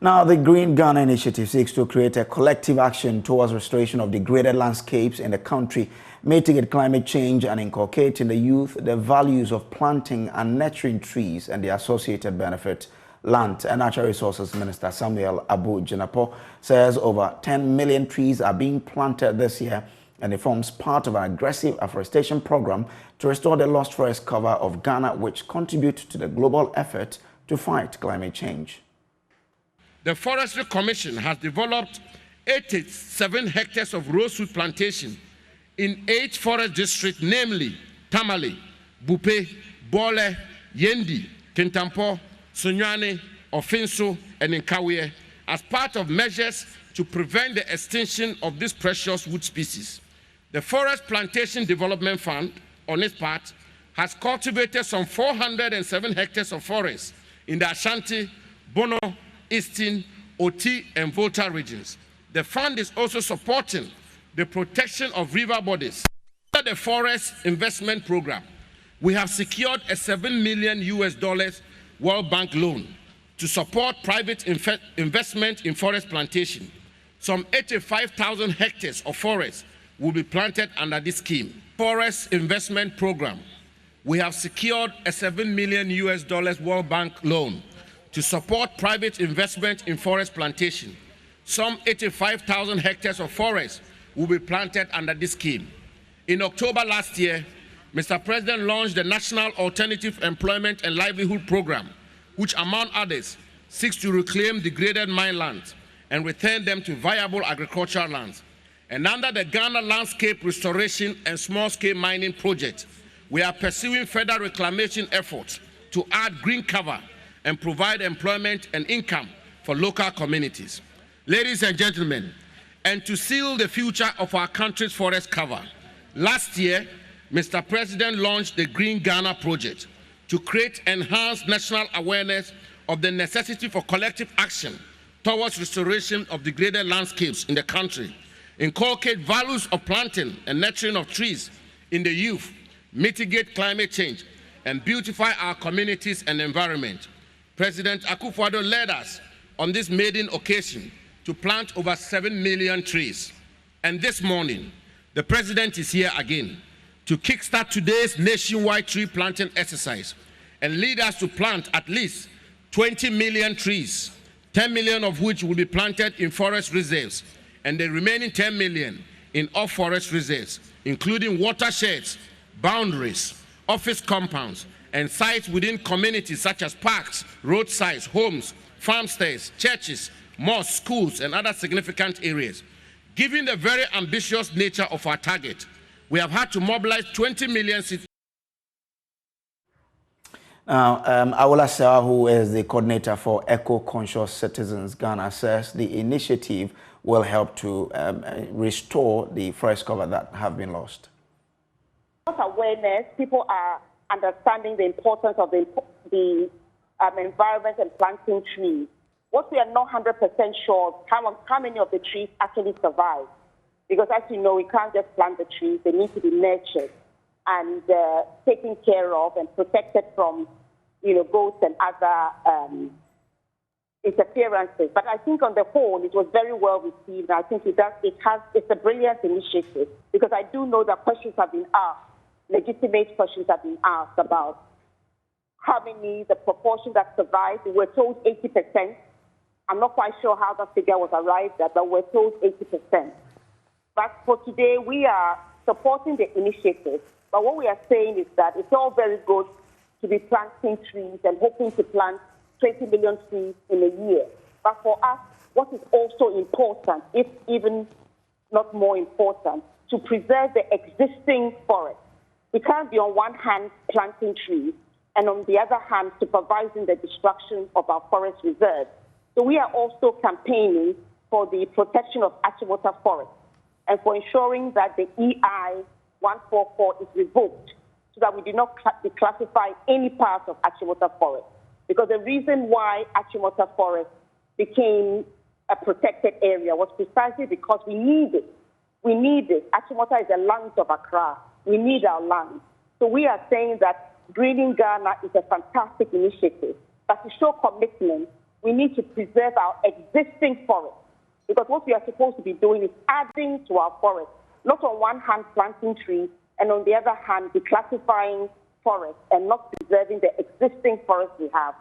Now, the Green Ghana Initiative seeks to create a collective action towards restoration of degraded landscapes in the country, mitigate climate change and inculcate in the youth the values of planting and nurturing trees and the associated benefit. Land and Natural Resources Minister Samuel Abu Jinapor says over 10 million trees are being planted this year, and it forms part of an aggressive afforestation program to restore the lost forest cover of Ghana, which contributes to the global effort to fight climate change. The Forestry Commission has developed 87 hectares of rosewood plantation in 8 forest districts, namely Tamale, Bupe, Bole, Yendi, Jinapor, Sunyani, Ofinso, and Nkawie, as part of measures to prevent the extinction of this precious wood species. The Forest Plantation Development Fund, on its part, has cultivated some 407 hectares of forest in the Ashanti, Bono, Eastern, Oti, and Volta regions. The fund is also supporting the protection of river bodies. Under the Forest Investment Program, we have secured a $7 million World Bank loan to support private investment in forest plantation. Some 85,000 hectares of forest will be planted under this scheme. Forest Investment Program, we have secured a $7 million World Bank loan to support private investment in forest plantation. Some 85,000 hectares of forest will be planted under this scheme. In October last year, Mr. President launched the National Alternative Employment and Livelihood Program, which, among others, seeks to reclaim degraded mine lands and return them to viable agricultural lands. And under the Ghana Landscape Restoration and Small-Scale Mining Project, we are pursuing further reclamation efforts to add green cover and provide employment and income for local communities. Ladies and gentlemen, and to seal the future of our country's forest cover, last year, Mr. President launched the Green Ghana Project to create enhanced national awareness of the necessity for collective action towards restoration of degraded landscapes in the country, inculcate values of planting and nurturing of trees in the youth, mitigate climate change, and beautify our communities and environment. President Akufo-Addo led us on this maiden occasion to plant over 7 million trees. And this morning, the President is here again to kickstart today's nationwide tree planting exercise and lead us to plant at least 20 million trees, 10 million of which will be planted in forest reserves, and the remaining 10 million in off-forest reserves, including watersheds, boundaries, office compounds, and sites within communities such as parks, roadsides, homes, farmsteads, churches, mosques, schools, and other significant areas. Given the very ambitious nature of our target, we have had to mobilize 20 million citizens. Now, Awola Sewa, who is the coordinator for Eco-Conscious Citizens Ghana, says the initiative will help to restore the forest cover that have been lost. Awareness, people are understanding the importance of the environment and planting trees. What we are not 100% sure of how many of the trees actually survive. Because as you know, we can't just plant the trees. They need to be nurtured and taken care of and protected from, ghosts and other interferences. But I think on the whole, it was very well received. I think it's a brilliant initiative because I do know that questions have been asked, legitimate questions have been asked about how many, the proportion that survived. We were told 80%. I'm not quite sure how that figure was arrived at, but we're told 80%. But for today, we are supporting the initiative. But what we are saying is that it's all very good to be planting trees and hoping to plant 20 million trees in a year. But for us, what is also important, if even not more important, to preserve the existing forest. We can't be on one hand planting trees and on the other hand supervising the destruction of our forest reserves. So we are also campaigning for the protection of Achimota Forest and for ensuring that the EI 144 is revoked so that we do not declassify any part of Achimota Forest. Because the reason why Achimota Forest became a protected area was precisely because we need it. We need it. Achimota is the lungs of Accra. We need our land. So we are saying that Greening Ghana is a fantastic initiative, but to show commitment we need to preserve our existing forests. Because what we are supposed to be doing is adding to our forests, not on one hand planting trees, and on the other hand declassifying forests and not preserving the existing forests we have.